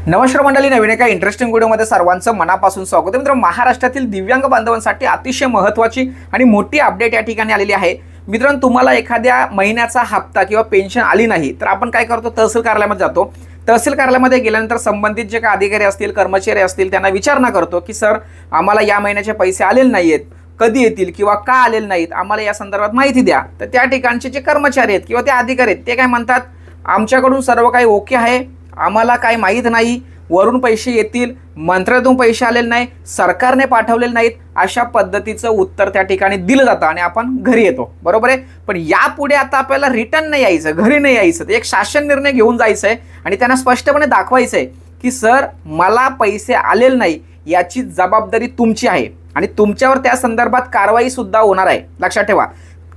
नमस्कार मंडळी, नवीन एका इंटरेस्टिंग व्हिडिओमध्ये सर्वांचं मनापासून स्वागत आहे. मित्रांनो, महाराष्ट्रातील दिव्यांग बांधवांसाठी अतिशय महत्त्वाची आणि मोठी अपडेट या ठिकाणी आलेली आहे. मित्रांनो, तुम्हाला एखाद्या महिन्याचा हप्ता किंवा पेन्शन आली नाही तर आपण काय करतो, तहसील कार्यालयामध्ये जातो. तहसील कार्यालयामध्ये गेल्यानंतर संबंधित जे काही अधिकारी असतील, कर्मचारी असतील, त्यांना विचारणा करतो की सर, आम्हाला या महिन्याचे पैसे आलेले नाहीत, कधी येतील किंवा का आलेले नाहीत, आम्हाला या संदर्भात माहिती द्या. तर त्या ठिकाणचे जे कर्मचारी आहेत किंवा ते अधिकारी आहेत ते काय म्हणतात, आमच्याकडून सर्व काही ओके आहे, आम्हाला काही माहीत नाही, वरून पैसे येतील, मंत्रालयातून पैसे आलेले नाही, सरकारने पाठवलेले नाहीत, अशा पद्धतीचं उत्तर त्या ठिकाणी दिलं जातं आणि आपण घरी येतो. बरोबर आहे. पण यापुढे आता आपल्याला रिटर्न नाही यायचं, घरी नाही यायचं, एक शासन निर्णय घेऊन जायचं आहे आणि त्यांना स्पष्टपणे दाखवायचं आहे की सर, मला पैसे आलेले नाही, याची जबाबदारी तुमची आहे आणि तुमच्यावर त्या संदर्भात कारवाई सुद्धा होणार आहे. लक्षात ठेवा.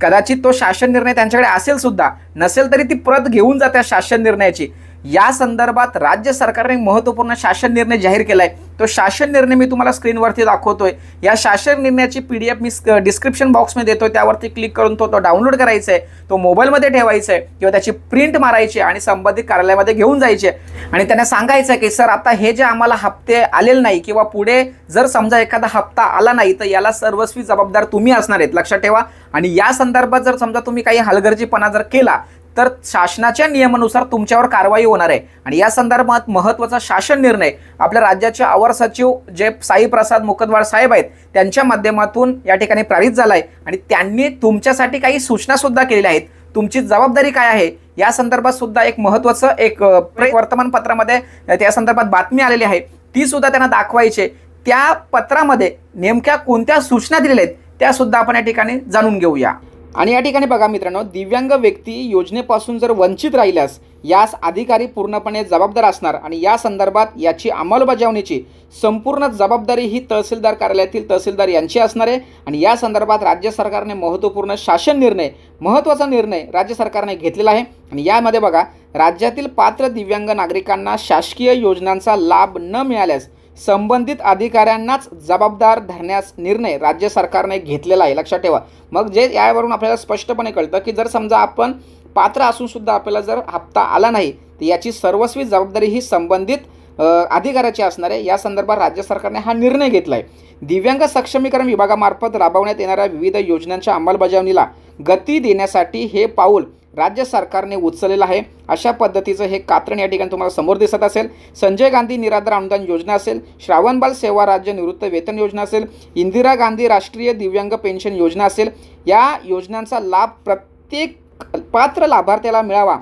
कदाचित तो शासन निर्णय त्यांच्याकडे असेल सुद्धा, नसेल तरी ती प्रत घेऊन जाते शासन निर्णयाची. या संदर्भात राज्य सरकारने महत्त्वपूर्ण शासन निर्णय जाहीर केलाय. तो शासन निर्णय मी तुम्हाला स्क्रीनवरती दाखवतोय. या शासन निर्णयाची PDF मी डिस्क्रिप्शन बॉक्समध्ये देतोय, त्यावरती क्लिक करून तो डाउनलोड करायचा आहे, तो मोबाईलमध्ये ठेवायचा आहे किंवा त्याची प्रिंट मारायची आणि संबंधित कार्यालयामध्ये घेऊन जायचे आणि त्यांना सांगायचं की सर, आता हे जे आम्हाला हप्ते आलेले नाही किंवा पुढे जर समजा एखादा हप्ता आला नाही तर याला सर्वस्वी जबाबदार तुम्ही असणार आहेत. लक्षात ठेवा. आणि या संदर्भात जर समजा तुम्ही काही हलगर्जीपणा जर केला तर शासनाच्या नियमानुसार तुमच्यावर कारवाई होणार आहे. आणि या संदर्भात महत्त्वाचा शासन निर्णय आपल्या राज्याचे अवर सचिव जे साईप्रसाद मुकदवार साहेब आहेत त्यांच्या माध्यमातून या ठिकाणी पारित झाला आहे आणि त्यांनी तुमच्यासाठी काही सूचना सुद्धा केलेल्या आहेत. तुमची जबाबदारी काय आहे या संदर्भात सुद्धा एक महत्त्वाचं एक वर्तमानपत्रामध्ये त्या संदर्भात बातमी आलेली आहे, ती सुद्धा त्यांना दाखवायची. त्या पत्रामध्ये नेमक्या कोणत्या सूचना दिलेल्या आहेत त्या सुद्धा आपण या ठिकाणी जाणून घेऊया. आणि या ठिकाणी बघा मित्रांनो, दिव्यांग व्यक्ती योजनेपासून जर वंचित राहिल्यास यास अधिकारी पूर्णपणे जबाबदार असणार आणि या संदर्भात याची अंमलबजावणीची संपूर्ण जबाबदारी ही तहसीलदार कार्यालयातील तहसीलदार यांची असणार आहे. आणि या संदर्भात राज्य सरकारने महत्त्वपूर्ण शासन निर्णय, महत्त्वाचा निर्णय राज्य सरकारने घेतलेला आहे. आणि यामध्ये बघा, राज्यातील पात्र दिव्यांग नागरिकांना शासकीय योजनांचा लाभ न मिळाल्यास संबंधित अधिकाऱ्यांनाच जबाबदार धरण्यास निर्णय राज्य सरकारने घेतलेला आहे. लक्षात ठेवा. मग जे यावरून आपल्याला स्पष्टपणे कळतं की जर समजा आपण पात्र असून सुद्धा आपल्याला जर हप्ता आला नाही तर याची सर्वस्वी जबाबदारी ही संबंधित अधिकाऱ्याची असणार आहे. या संदर्भात राज्य सरकारने हा निर्णय घेतला आहे. दिव्यांग सक्षमीकरण विभागामार्फत राबवण्यात येणाऱ्या विविध योजनांच्या अंमलबजावणीला गती देण्यासाठी हे पाऊल राज्य सरकारने उचललेलं आहे. अशा पद्धतीचं हे कात्रण या ठिकाणी तुम्हाला समोर दिसत असेल. संजय गांधी निराधार अनुदान योजना असेल, श्रावणबाल सेवा राज्य निवृत्त वेतन योजना असेल, इंदिरा गांधी राष्ट्रीय दिव्यांग पेन्शन योजना असेल, या योजनांचा लाभ प्रत्येक पात्र लाभार्थ्याला मिळावा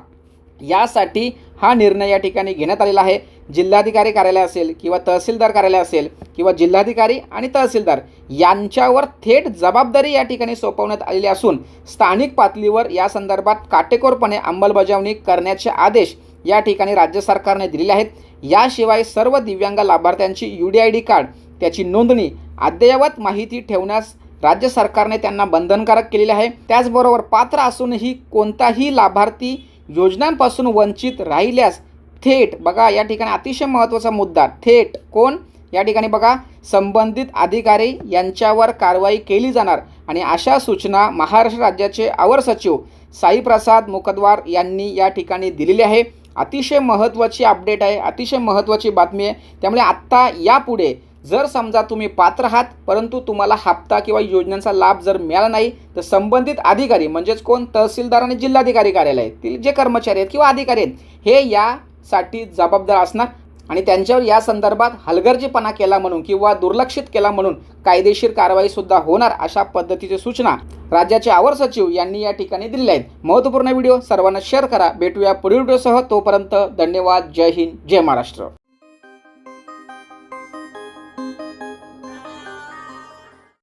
यासाठी हा निर्णय या ठिकाणी घेण्यात आलेला आहे. जिल्हाधिकारी कार्यालय असेल किंवा तहसीलदार कार्यालय असेल किंवा जिल्हाधिकारी आणि तहसीलदार यांच्यावर थेट जबाबदारी या ठिकाणी सोपवण्यात आलेली असून स्थानिक पातळीवर या संदर्भात काटेकोरपणे अंमलबजावणी करण्याचे आदेश या ठिकाणी राज्य सरकारने दिलेले आहेत. याशिवाय सर्व दिव्यांग लाभार्थ्यांची UDID कार्ड, त्याची नोंदणी, अद्ययावत माहिती ठेवण्यास राज्य सरकारने त्यांना बंधनकारक केलेले आहे. त्याचबरोबर पात्र असूनही कोणताही लाभार्थी योजनांपासून वंचित राहिल्यास थेट, बघा या ठिकाणी अतिशय महत्त्वाचा मुद्दा, थेट कोण या ठिकाणी बघा, संबंधित अधिकारी यांच्यावर कारवाई केली जाणार. आणि अशा सूचना महाराष्ट्र राज्याचे अवर सचिव साईप्रसाद मुकदवार यांनी या ठिकाणी दिलेली आहे. अतिशय महत्त्वाची अपडेट आहे, अतिशय महत्त्वाची बातमी आहे. त्यामुळे आत्ता यापुढे जर समजा तुम्ही पात्र आहात परंतु तुम्हाला हप्ता किंवा योजनांचा लाभ जर मिळाला नाही तर संबंधित अधिकारी म्हणजेच कोण, तहसीलदार आणि जिल्हाधिकारी कार्यालयातील जे कर्मचारी आहेत किंवा अधिकारी आहेत हे यासाठी जबाबदार असणार आणि त्यांच्यावर या संदर्भात हलगर्जीपणा केला म्हणून किंवा दुर्लक्षित केला म्हणून कायदेशीर कारवाई सुद्धा होणार. अशा पद्धतीची सूचना राज्याचे अवर सचिव यांनी या ठिकाणी दिलेल्या आहेत. महत्त्वपूर्ण व्हिडिओ सर्वांना शेअर करा. भेटूया पुढील व्हिडिओसह. तोपर्यंत धन्यवाद. जय हिंद, जय महाराष्ट्र.